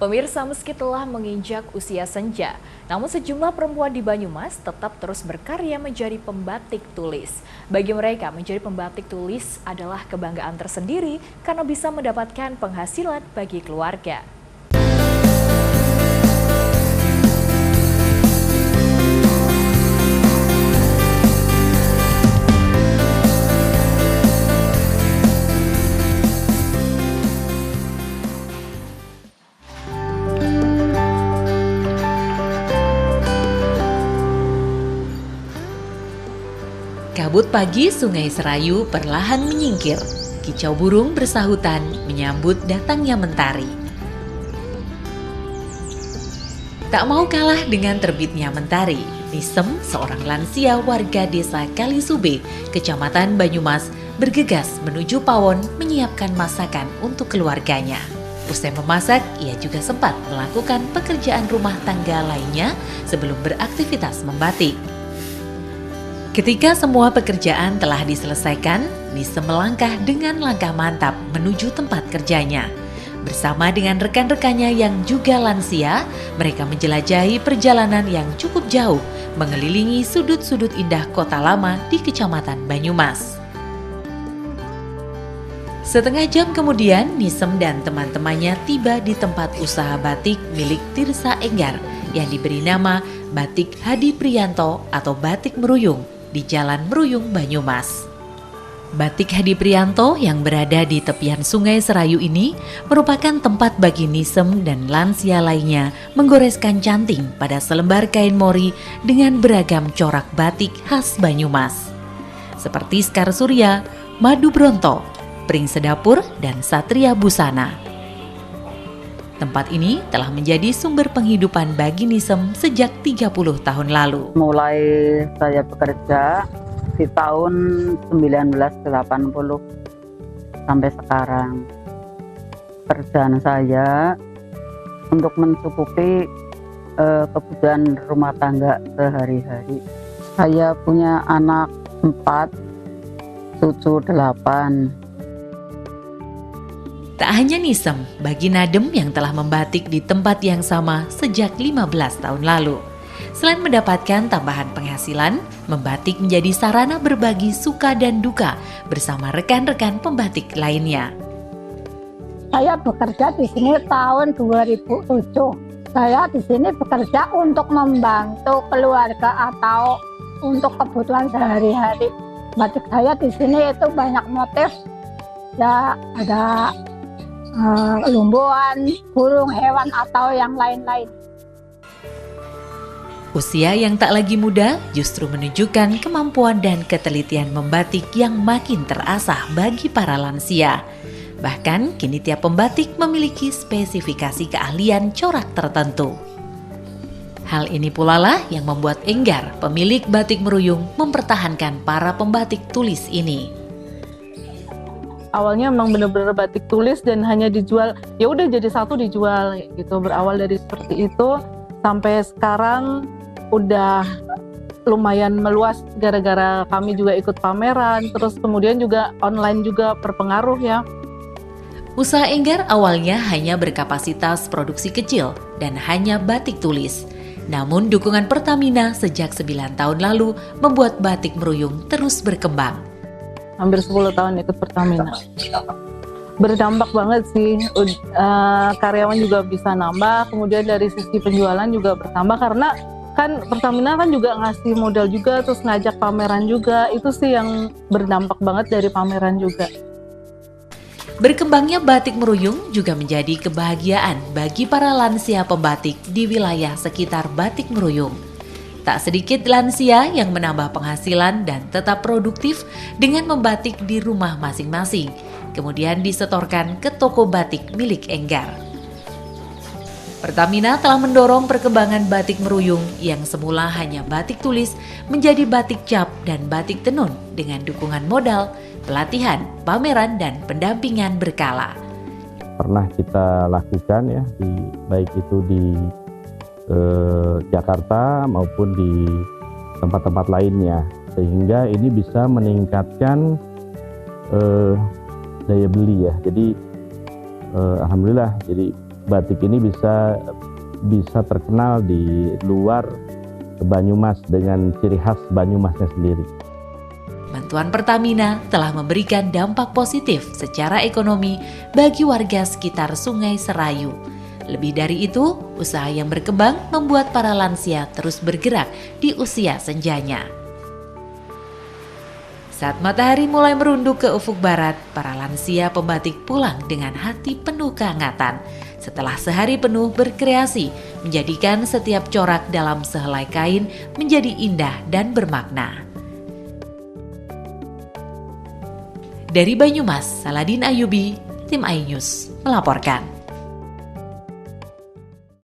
Pemirsa, meski telah menginjak usia senja, namun sejumlah perempuan di Banyumas tetap terus berkarya menjadi pembatik tulis. Bagi mereka, menjadi pembatik tulis adalah kebanggaan tersendiri karena bisa mendapatkan penghasilan bagi keluarga. Kabut pagi Sungai Serayu perlahan menyingkir. Kicau burung bersahutan menyambut datangnya mentari. Tak mau kalah dengan terbitnya mentari, Nisem, seorang lansia warga desa Kalisube, Kecamatan Banyumas, bergegas menuju pawon menyiapkan masakan untuk keluarganya. Usai memasak, ia juga sempat melakukan pekerjaan rumah tangga lainnya sebelum beraktivitas membatik. Ketika semua pekerjaan telah diselesaikan, Nisem melangkah dengan langkah mantap menuju tempat kerjanya. Bersama dengan rekan-rekannya yang juga lansia, mereka menjelajahi perjalanan yang cukup jauh, mengelilingi sudut-sudut indah kota lama di Kecamatan Banyumas. Setengah jam kemudian, Nisem dan teman-temannya tiba di tempat usaha batik milik Tirsa Enggar yang diberi nama Batik Hadi Priyanto atau Batik Meruyung di Jalan Meruyung, Banyumas. Batik Hadi Priyanto yang berada di tepian Sungai Serayu ini merupakan tempat bagi Nisem dan lansia lainnya menggoreskan canting pada selembar kain mori dengan beragam corak batik khas Banyumas, seperti Sekar Surya, Madu Bronto, Pring Sedapur, dan Satria Busana. Tempat ini telah menjadi sumber penghidupan bagi Nisem sejak 30 tahun lalu. Mulai saya bekerja di tahun 1980 sampai sekarang. Pekerjaan saya untuk mencukupi kebutuhan rumah tangga sehari-hari. Saya punya anak 4, cucu 8. Tak hanya Nisem, bagi Nadem yang telah membatik di tempat yang sama sejak 15 tahun lalu. Selain mendapatkan tambahan penghasilan, membatik menjadi sarana berbagi suka dan duka bersama rekan-rekan pembatik lainnya. Saya bekerja di sini tahun 2007. Saya di sini bekerja untuk membantu keluarga atau untuk kebutuhan sehari-hari. Batik saya di sini itu banyak motif, ya ada lumbuhan, burung, hewan, atau yang lain-lain. Usia yang tak lagi muda justru menunjukkan kemampuan dan ketelitian membatik yang makin terasah bagi para lansia. Bahkan kini tiap pembatik memiliki spesifikasi keahlian corak tertentu. Hal ini pula lah yang membuat Enggar, pemilik Batik Meruyung, mempertahankan para pembatik tulis ini. Awalnya memang benar-benar batik tulis dan hanya dijual, ya udah jadi satu dijual gitu. Berawal dari seperti itu sampai sekarang udah lumayan meluas gara-gara kami juga ikut pameran, terus kemudian juga online juga berpengaruh ya. Usaha Enggar awalnya hanya berkapasitas produksi kecil dan hanya batik tulis. Namun dukungan Pertamina sejak 9 tahun lalu membuat Batik Meruyung terus berkembang. Hampir 10 tahun ikut Pertamina. Berdampak banget sih, karyawan juga bisa nambah, kemudian dari sisi penjualan juga bertambah karena kan Pertamina kan juga ngasih modal juga, terus ngajak pameran juga, itu sih yang berdampak banget dari pameran juga. Berkembangnya Batik Meruyung juga menjadi kebahagiaan bagi para lansia pembatik di wilayah sekitar Batik Meruyung. Tak sedikit lansia yang menambah penghasilan dan tetap produktif dengan membatik di rumah masing-masing, kemudian disetorkan ke toko batik milik Enggar. Pertamina telah mendorong perkembangan Batik Meruyung yang semula hanya batik tulis menjadi batik cap dan batik tenun dengan dukungan modal, pelatihan, pameran, dan pendampingan berkala. Pernah kita lakukan ya, baik itu di Jakarta maupun di tempat-tempat lainnya, sehingga ini bisa meningkatkan daya beli ya. Jadi alhamdulillah, jadi batik ini bisa terkenal di luar Banyumas dengan ciri khas Banyumasnya sendiri. Bantuan Pertamina telah memberikan dampak positif secara ekonomi bagi warga sekitar Sungai Serayu. Lebih dari itu, usaha yang berkembang membuat para lansia terus bergerak di usia senjanya. Saat matahari mulai merunduk ke ufuk barat, para lansia pembatik pulang dengan hati penuh kehangatan. Setelah sehari penuh berkreasi, menjadikan setiap corak dalam sehelai kain menjadi indah dan bermakna. Dari Banyumas, Saladin Ayubi, Tim iNews melaporkan.